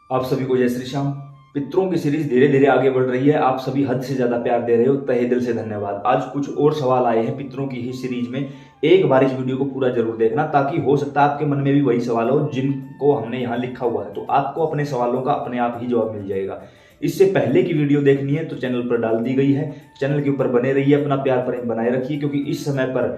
आप सभी को जय श्री श्याम। पितरों की सीरीज धीरे धीरे आगे बढ़ रही है। आप सभी हद से ज्यादा प्यार दे रहे हो, तहे दिल से धन्यवाद। आज कुछ और सवाल आए हैं पितरों की ही सीरीज में। एक बार इस वीडियो को पूरा जरूर देखना, ताकि हो सकता है आपके मन में भी वही सवाल हो जिनको हमने यहाँ लिखा हुआ है, तो आपको अपने सवालों का अपने आप ही जवाब मिल जाएगा। इससे पहले की वीडियो देखनी है तो चैनल पर डाल दी गई है। चैनल के ऊपर बने रहिए, अपना प्यार प्रेम बनाए रखिए, क्योंकि इस समय पर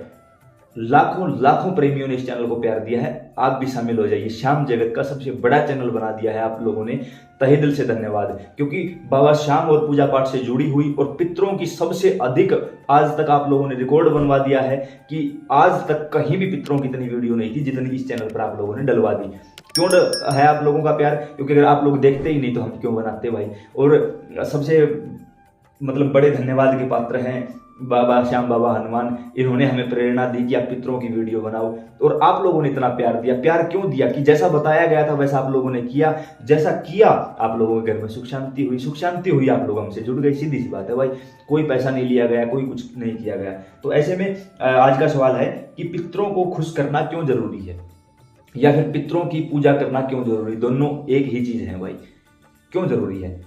लाखों लाखों प्रेमियों ने इस चैनल को प्यार दिया है। आप भी शामिल हो जाइए। श्याम जगत का सबसे बड़ा चैनल बना दिया है आप लोगों ने, तहे दिल से धन्यवाद। क्योंकि बाबा श्याम और पूजा पाठ से जुड़ी हुई और पितरों की सबसे अधिक आज तक आप लोगों ने रिकॉर्ड बनवा दिया है कि आज तक कहीं भी पितरों की इतनी वीडियो नहीं थी जितनी इस चैनल पर आप लोगों ने डलवा दी। क्यों है आप लोगों का प्यार? क्योंकि अगर आप लोग देखते ही नहीं तो हम क्यों बनाते भाई। और सबसे बड़े धन्यवाद के पात्र हैं बाबा श्याम, बाबा हनुमान। इन्होंने हमें प्रेरणा दी कि आप पितरों की वीडियो बनाओ, और आप लोगों ने इतना प्यार दिया। प्यार क्यों दिया? कि जैसा बताया गया था वैसा आप लोगों ने किया। जैसा किया आप लोगों के घर में सुख शांति हुई, सुख शांति हुई, आप लोग हमसे जुड़ गए। सीधी सी बात है भाई, कोई पैसा नहीं लिया गया, कोई कुछ नहीं किया गया। तो ऐसे में आज का सवाल है कि पितरों को खुश करना क्यों जरूरी है, या फिर पितरों की पूजा करना क्यों जरूरी? दोनों एक ही चीज है भाई। क्यों जरूरी है?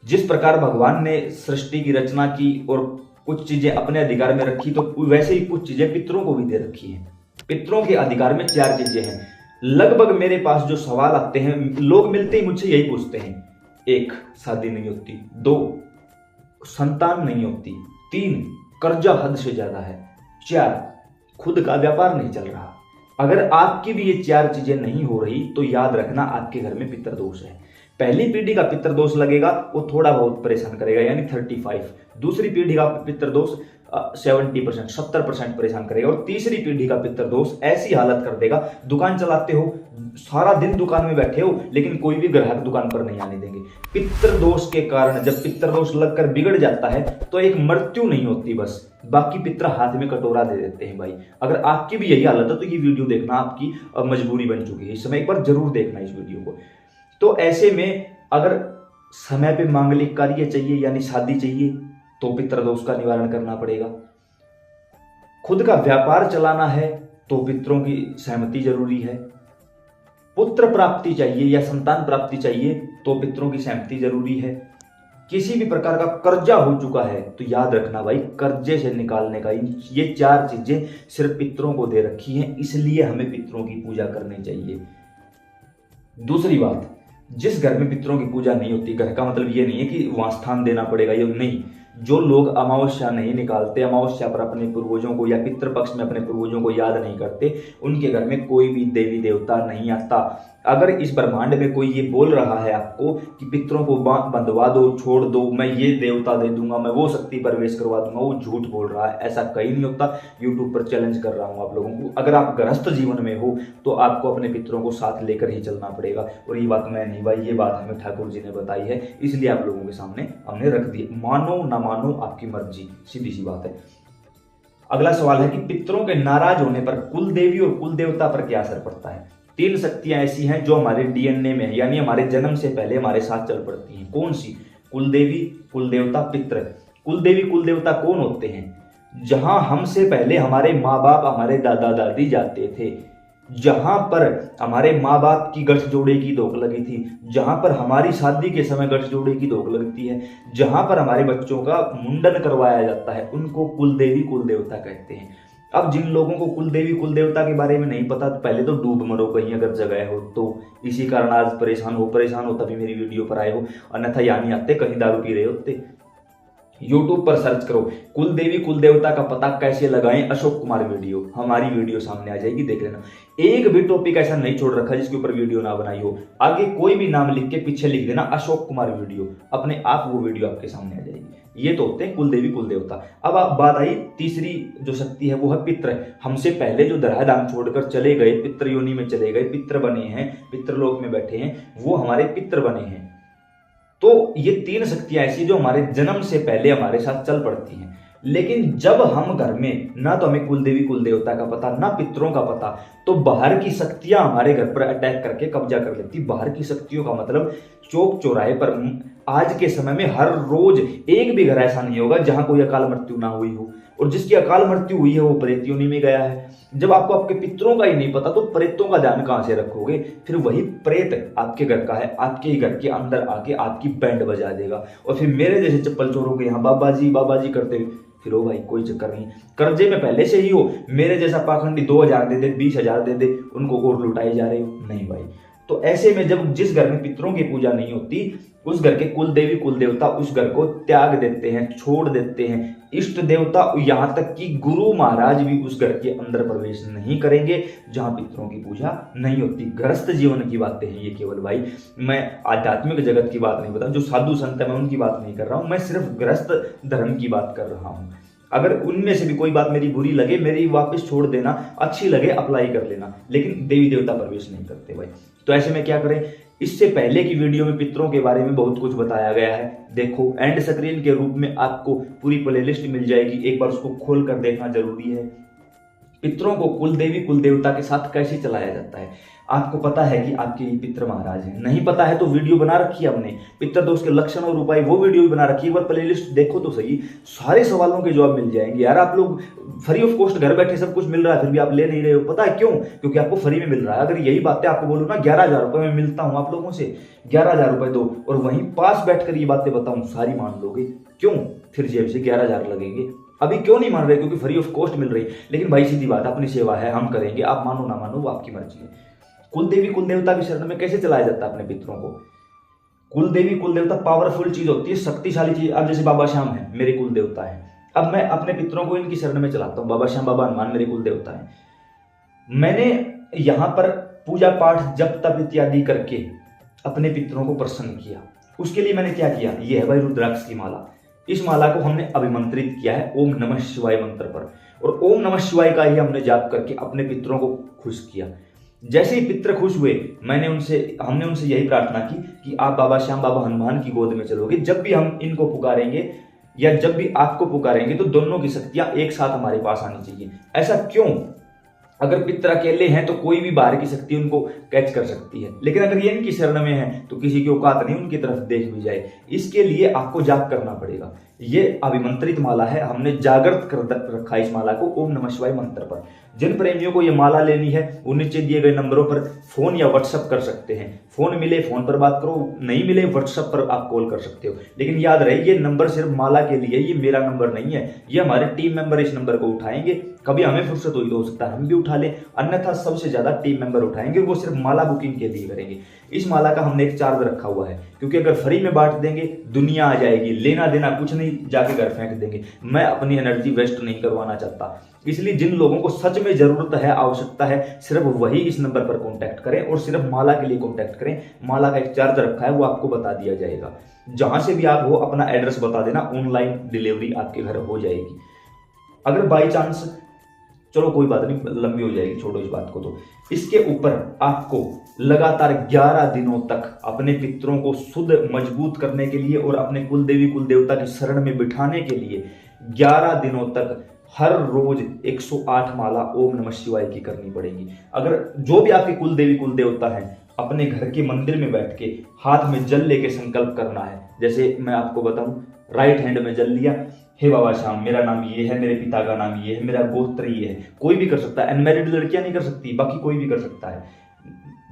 जिस प्रकार भगवान ने सृष्टि की रचना की और कुछ चीजें अपने अधिकार में रखी, तो वैसे ही कुछ चीजें पितरों को भी दे रखी हैं। पितरों के अधिकार में 4 चीजें हैं। लगभग मेरे पास जो सवाल आते हैं, लोग मिलते ही मुझसे यही पूछते हैं। 1, शादी नहीं होती। 2, संतान नहीं होती। 3, कर्जा हद से ज्यादा है। 4, खुद का व्यापार नहीं चल रहा। अगर आपकी भी ये 4 चीजें नहीं हो रही तो याद रखना आपके घर में पितर दोष है। पहली पीढ़ी का पितर दोष लगेगा, वो थोड़ा बहुत परेशान करेगा, यानी 35। दूसरी पीढ़ी का पितर दोष 70%, 70% परेशान करेगा। और तीसरी पीढ़ी का पितर दोष ऐसी हालत कर देगा, दुकान चलाते हो, सारा दिन दुकान में बैठे हो, लेकिन कोई भी ग्राहक दुकान पर नहीं आने देंगे। पितर दोष के कारण जब पितर दोष लगकर बिगड़ जाता है तो एक मृत्यु नहीं होती, बस बाकी पितर हाथ में कटोरा दे देते हैं भाई। अगर आपकी भी यही हालत है तो ये वीडियो देखना आपकी मजबूरी बन चुकी है। इस समय एक बार जरूर देखना इस वीडियो को। तो ऐसे में अगर समय पे मांगलिक कार्य चाहिए, यानी शादी चाहिए, तो पितर दोष का निवारण करना पड़ेगा। खुद का व्यापार चलाना है तो पितरों की सहमति जरूरी है। पुत्र प्राप्ति चाहिए या संतान प्राप्ति चाहिए तो पितरों की सहमति जरूरी है। किसी भी प्रकार का कर्जा हो चुका है तो याद रखना भाई, कर्जे से निकालने का ये 4 चीजें सिर्फ पितरों को दे रखी हैं, इसलिए हमें पितरों की पूजा करनी चाहिए। दूसरी बात, जिस घर में पितरों की पूजा नहीं होती, घर का मतलब ये नहीं है कि वहां स्थान देना पड़ेगा, ये नहीं। जो लोग अमावस्या नहीं निकालते, अमावस्या पर अपने पूर्वजों को या पितृ पक्ष में अपने पूर्वजों को याद नहीं करते, उनके घर में कोई भी देवी देवता नहीं आता। अगर इस ब्रह्मांड में कोई ये बोल रहा है आपको कि पितरों को बंधवा दो, छोड़ दो, मैं ये देवता दे दूंगा, मैं वो शक्ति प्रवेश करवा दूंगा, वो झूठ बोल रहा है। ऐसा कहीं नहीं होता। यूट्यूब पर चैलेंज कर रहा हूं आप लोगों को। अगर आप गृहस्थ जीवन में हो तो आपको अपने पितरों को साथ लेकर ही चलना पड़ेगा। और ये बात मैं नहीं भाई, ये बात हमें ठाकुर जी ने बताई है, इसलिए आप लोगों के सामने हमने रख दी। मानो ना मानो आपकी मर्जी, सीधी सी बात है। अगला सवाल है कि पितरों के नाराज होने पर कुल देवी और कुल देवता पर क्या असर पड़ता है? 3 शक्तियां ऐसी हैं जो हमारे डीएनए में है, यानी हमारे जन्म से पहले हमारे साथ चल पड़ती हैं। कौन सी? कुल देवी, कुल देवता, पितृ। कुल देवी कुल देवता कौन होते हैं? जहां हमसे पहले हमारे माँ बाप, हमारे दादा दादी जाते थे, जहां पर हमारे माँ बाप की गठजोड़े की धोख लगी थी, जहां पर हमारी शादी के समय गठजोड़े की धोख लगती है, जहां पर हमारे बच्चों का मुंडन करवाया जाता है, उनको कुल देवी कुल देवता कहते हैं। अब जिन लोगों को कुल देवी कुल देवता के बारे में नहीं पता, तो पहले तो डूब मरो कहीं अगर जगह हो तो। इसी कारण आज परेशान हो तभी मेरी वीडियो पर आए हो, अन्यथा यहाँ नहीं आते, कहीं दारू पी रहे होते। यूट्यूब पर सर्च करो कुल देवी कुल देवता का पता कैसे लगाएं, अशोक कुमार वीडियो, हमारी वीडियो सामने आ जाएगी, देख लेना। एक भी टॉपिक ऐसा नहीं छोड़ रखा जिसके ऊपर वीडियो ना बनाई हो। आगे कोई भी नाम लिख के पीछे लिख देना अशोक कुमार वीडियो, अपने आप वो वीडियो आपके सामने आ जाएगी। ये तो होते हैं कुल देवी कुल देवता। अब आप बात आई तीसरी जो शक्ति है, वो है पितृ। हमसे पहले जो धराधाम छोड़कर चले गए, पितृ योनि में चले गए, पितृ बने हैं, पितृलोक में बैठे हैं, वो हमारे पितृ बने हैं। तो ये 3 शक्तियां ऐसी जो हमारे जन्म से पहले हमारे साथ चल पड़ती हैं। लेकिन जब हम घर में, ना तो हमें कुल देवी कुल देवता का पता, ना पितरों का पता, तो बाहर की शक्तियां हमारे घर पर अटैक करके कब्जा कर लेती। बाहर की शक्तियों का मतलब चौक चौराहे पर आज के समय में हर रोज एक भी घर ऐसा नहीं होगा जहां कोई अकाल मृत्यु ना हुई हो, और जिसकी अकाल मृत्यु हुई है वो प्रेत योनि में गया है। जब आपको आपके पितरों का ही नहीं पता तो प्रेतों का ध्यान कहां से रखोगे? फिर वही प्रेत आपके घर का है, आपके ही घर के अंदर आके आपकी बैंड बजा देगा, और फिर मेरे जैसे चप्पल चोरों के यहाँ बाबा जी करते हुए फिर हो भाई, कोई चक्कर नहीं। कर्जे में पहले से ही हो, मेरे जैसा पाखंडी 2000 दे दे, 20,000 दे दे, उनको और लुटाई जा रहे हो, नहीं भाई। तो ऐसे में जब जिस घर में पितरों की पूजा नहीं होती उस घर के कुल देवी कुल देवता उस घर को त्याग देते हैं, छोड़ देते हैं। इष्ट देवता यहाँ तक कि गुरु महाराज भी उस घर के अंदर प्रवेश नहीं करेंगे जहां पितरों की पूजा नहीं होती। गृहस्थ जीवन की बातें हैं ये केवल भाई, मैं आध्यात्मिक जगत की बात नहीं बता, जो साधु संत है मैं उनकी बात नहीं कर रहा हूं, मैं सिर्फ गृहस्थ धर्म की बात कर रहा हूं। अगर उनमें से भी कोई बात मेरी बुरी लगे, मेरी वापस छोड़ देना, अच्छी लगे अप्लाई कर लेना, लेकिन देवी देवता प्रवेश नहीं करते भाई। तो ऐसे में क्या करें? इससे पहले की वीडियो में पितरों के बारे में बहुत कुछ बताया गया है, देखो एंड स्क्रीन के रूप में आपको पूरी प्लेलिस्ट मिल जाएगी, एक बार उसको खोल कर देखना जरूरी है। पितरों को कुल देवी कुल देवता के साथ कैसे चलाया जाता है, आपको पता है कि आपके पितर महाराज हैं, नहीं पता है तो वीडियो बना रखी है हमने, पितर दोष के लक्षण और उपाय, वो वीडियो भी बना रखी है, एक बार प्लेलिस्ट देखो तो सही, सारे सवालों के जवाब मिल जाएंगे। यार आप लोग फ्री ऑफ कॉस्ट घर बैठे सब कुछ मिल रहा है फिर भी आप ले नहीं रहे हो, पता है क्यों? क्योंकि आपको फ्री में मिल रहा है। अगर यही बातें आपको बोलूँ ना 11,000 रुपये में मिलता हूँ आप लोगों से, 11,000 रुपये दो और वहीं पास बैठकर ये बातें बताऊं, सारी मान लोगे? क्यों? फिर जेब से 11,000 लगेंगे। अभी क्यों नहीं मान रहे? क्योंकि फ्री ऑफ कॉस्ट मिल रही। लेकिन भाई सीधी बात, अपनी सेवा है, हम करेंगे, आप मानो ना मानो वो आपकी मर्जी है। कुल देवी कुल देवता की शरण में कैसे चलाया जाता है अपने पितरों को? कुल देवी कुल देवता पावरफुल चीज होती है, शक्तिशाली चीज। अब जैसे बाबा श्याम है मेरे कुल देवता है, अब मैं अपने पितरों को इनकी शरण में चलाता हूं। बाबा श्याम बाबा हनुमान मेरे कुल देवता है। मैंने यहां पर पूजा पाठ जप तप इत्यादि करके अपने पितरों को प्रसन्न किया। उसके लिए मैंने क्या किया? यह है भाई रुद्राक्ष की माला। इस माला को हमने अभिमंत्रित किया है ओम नमः शिवाय मंत्र पर, और ओम नमः शिवाय का ही हमने जाप करके अपने पितरों को खुश किया। जैसे ही पितर खुश हुए हमने उनसे यही प्रार्थना की कि आप बाबा श्याम बाबा हनुमान की गोद में चलोगे। जब भी हम इनको पुकारेंगे या जब भी आपको पुकारेंगे तो दोनों की शक्तियां एक साथ हमारे पास आनी चाहिए। ऐसा क्यों? अगर पितर अकेले हैं तो कोई भी बाहर की शक्ति उनको कैच कर सकती है, लेकिन अगर ये इनकी शरण में है तो किसी की औकात नहीं उनकी तरफ देख भी जाए। इसके लिए आपको जाप करना पड़ेगा। ये अभिमंत्रित माला है, हमने जागृत कर रखा है इस माला को ओम नमः शिवाय मंत्र पर। जिन प्रेमियों को ये माला लेनी है वो नीचे दिए गए नंबरों पर फोन या व्हाट्सएप कर सकते हैं। फोन मिले फोन पर बात करो, नहीं मिले व्हाट्सएप पर आप कॉल कर सकते हो। लेकिन याद रहे ये नंबर सिर्फ माला के लिए, ये मेरा नंबर नहीं है, ये हमारे टीम मेंबर इस नंबर को उठाएंगे। कभी हमें फुर्सत हुई तो हो सकता है हम भी उठा लें, अन्यथा सबसे ज्यादा टीम मेंबर उठाएंगे, वो सिर्फ माला बुकिंग के लिए करेंगे। इस माला का हमने एक चार्ज रखा हुआ है, क्योंकि अगर फ्री में बांट देंगे दुनिया आ जाएगी, लेना देना कुछ नहीं, जाके घर फेंक देंगे। मैं अपनी एनर्जी वेस्ट नहीं करवाना चाहता, इसलिए जिन लोगों को सच में जरूरत है, आवश्यकता है, सिर्फ वही इस नंबर पर कांटेक्ट करें और सिर्फ माला के लिए कांटेक्ट करें। माला का एक चार्ज रखा है, वो आपको बता दिया जाएगा। जहां से भी आप हो अपना एड्रेस बता देना, ऑनलाइन डिलीवरी आपके घर हो जाएगी। अगर बाई चांस, चलो कोई बात नहीं, लंबी हो जाएगी, छोड़ो इस बात को। तो इसके ऊपर आपको लगातार 11 दिनों तक अपने पितरों को शुद्ध मजबूत करने के लिए और अपने कुल देवी कुल देवता की शरण में बिठाने के लिए 11 दिनों तक हर रोज 108 माला ओम नमः शिवाय की करनी पड़ेगी। अगर जो भी आपके कुल देवी कुल देवता है, अपने घर के मंदिर में बैठ के हाथ में जल लेके संकल्प करना है। जैसे मैं आपको बताऊं, राइट हैंड में जल लिया, हे बाबा श्याम मेरा नाम ये है, मेरे पिता का नाम ये है, मेरा गोत्र ये है। कोई भी कर सकता है, अनमैरिड लड़कियां नहीं कर सकती, बाकी कोई भी कर सकता है।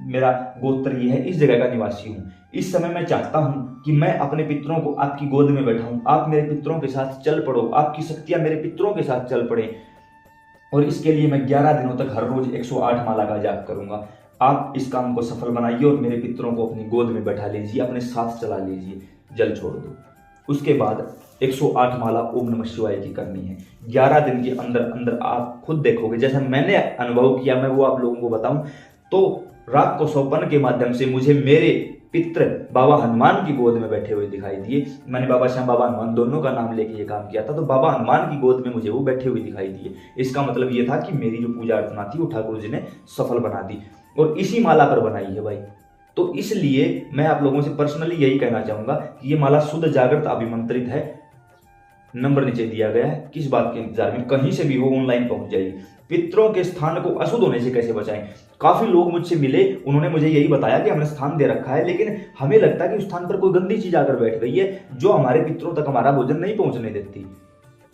मेरा गोत्र ये है, इस जगह का निवासी हूं। इस समय मैं चाहता हूं कि मैं अपने पितरों को आपकी गोद में बैठाऊं, आप मेरे पितरों के साथ चल पड़ो, आपकी शक्तियां मेरे पितरों के साथ चल पड़े। और इसके लिए मैं 11 दिनों तक हर रोज 108 माला का जाप करूंगा। आप इस काम को सफल बनाइए और मेरे पितरों को अपनी गोद में बैठा लीजिए, अपने साथ चला लीजिए, जल छोड़ दो। उसके बाद 108 माला ओम नमः शिवाय की करनी है। 11 दिन के अंदर अंदर आप खुद देखोगे, जैसा मैंने अनुभव किया मैं वो आप लोगों को बताऊं। तो रात को स्वप्न के माध्यम से मुझे मेरे पित्र बाबा हनुमान की गोद में बैठे हुए दिखाई दिए। मैंने बाबा श्याम बाबा हनुमान दोनों का नाम लेके ये काम किया था, तो बाबा हनुमान की गोद में मुझे वो बैठे हुए दिखाई दिए। इसका मतलब ये था कि मेरी जो पूजा अर्चना थी वो ठाकुर जी ने सफल बना दी, और इसी माला पर बनाई है भाई। तो इसलिए मैं आप लोगों से पर्सनली यही कहना चाहूंगा कि ये माला शुद्ध जागृत अभिमंत्रित है। नंबर नीचे दिया गया है, किस बात के इंतजार में, कहीं से भी हो ऑनलाइन पहुंच जाएगी। पितरों के स्थान को अशुद्ध होने से कैसे बचाएं। काफी लोग मुझसे मिले, उन्होंने मुझे यही बताया कि हमने स्थान दे रखा है, लेकिन हमें लगता है कि उस स्थान पर कोई गंदी चीज आकर बैठ गई है जो हमारे पितरों तक हमारा भोजन नहीं पहुंचने देती।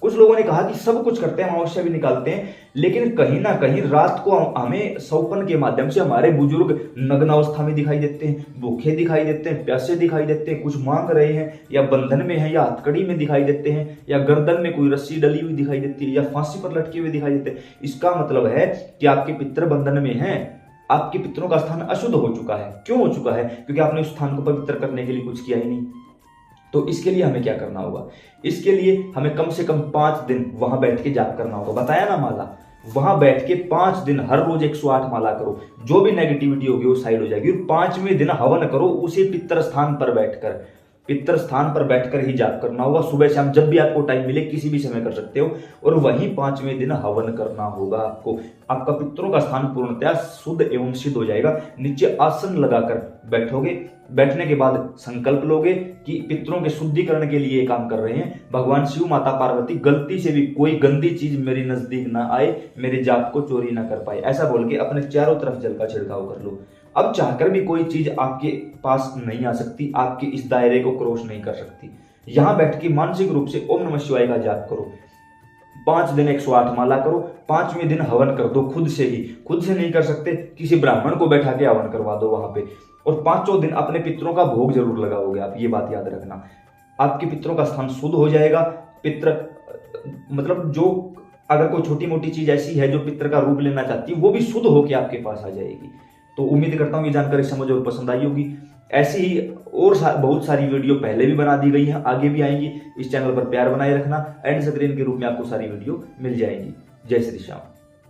कुछ लोगों ने कहा कि सब कुछ करते हैं, अमावस्या भी निकालते हैं, लेकिन कहीं ना कहीं रात को हमें सौपन के माध्यम से हमारे बुजुर्ग नग्न अवस्था में दिखाई देते हैं, भूखे दिखाई देते हैं, प्यासे दिखाई देते हैं, कुछ मांग रहे हैं, या बंधन में है, या हथकड़ी में दिखाई देते हैं, या गर्दन में कोई रस्सी डली हुई दिखाई देती है, या फांसी पर लटके हुए दिखाई देते हैं। इसका मतलब है कि आपके पितर बंधन में हैं, आपके पितरों का स्थान अशुद्ध हो चुका है। क्यों हो चुका है? क्योंकि आपने उस स्थान को पवित्र करने के लिए कुछ किया ही नहीं। तो इसके लिए हमें क्या करना होगा? इसके लिए हमें कम से कम 5 दिन वहां बैठ के जाप करना होगा। बताया ना माला, वहां बैठ के 5 दिन हर रोज 108 माला करो, जो भी नेगेटिविटी होगी वो साइड हो जाएगी। और 5वें दिन हवन करो उसी पितर स्थान पर बैठकर। पितर स्थान पर बैठकर ही जाप करना होगा। सुबह शाम जब भी आपको टाइम मिले किसी भी समय कर सकते हो, और वहीं 5वें दिन हवन करना होगा आपको। आपका पितरों का स्थान पूर्णतया शुद्ध एवं सिद्ध हो जाएगा। नीचे आसन लगाकर बैठोगे, बैठने के बाद संकल्प लोगे कि पितरों के शुद्धिकरण के लिए काम कर रहे हैं। भगवान शिव, माता पार्वती, गलती से भी कोई गंदी चीज मेरे नजदीक ना आए, मेरे जाप को चोरी ना कर पाए, ऐसा बोल के अपने चारों तरफ जल का छिड़काव कर लो। अब चाहकर भी कोई चीज आपके पास नहीं आ सकती, आपके इस दायरे को क्रॉस नहीं कर सकती। यहां बैठ के मानसिक रूप से ओम नमः शिवाय का जाप करो। 5 दिन 108 माला करो। 5वें दिन हवन कर दो खुद से ही। खुद से नहीं कर सकते, किसी ब्राह्मण को बैठा के हवन करवा दो वहां पे। और 5वें दिन अपने पितरों का भोग जरूर लगाओगे आप, ये बात याद रखना। आपके पितरों का स्थान शुद्ध हो जाएगा। पित्र मतलब जो अगर कोई छोटी मोटी चीज ऐसी है जो पितर का रूप लेना चाहती है, वो भी शुद्ध होकर आपके पास आ जाएगी। तो उम्मीद करता हूं ये जानकारी समझ और पसंद आई होगी। ऐसी ही और बहुत सारी वीडियो पहले भी बना दी गई हैं, आगे भी आएंगी। इस चैनल पर प्यार बनाए रखना, एंड स्क्रीन के रूप में आपको सारी वीडियो मिल जाएंगी। जय श्री श्याम।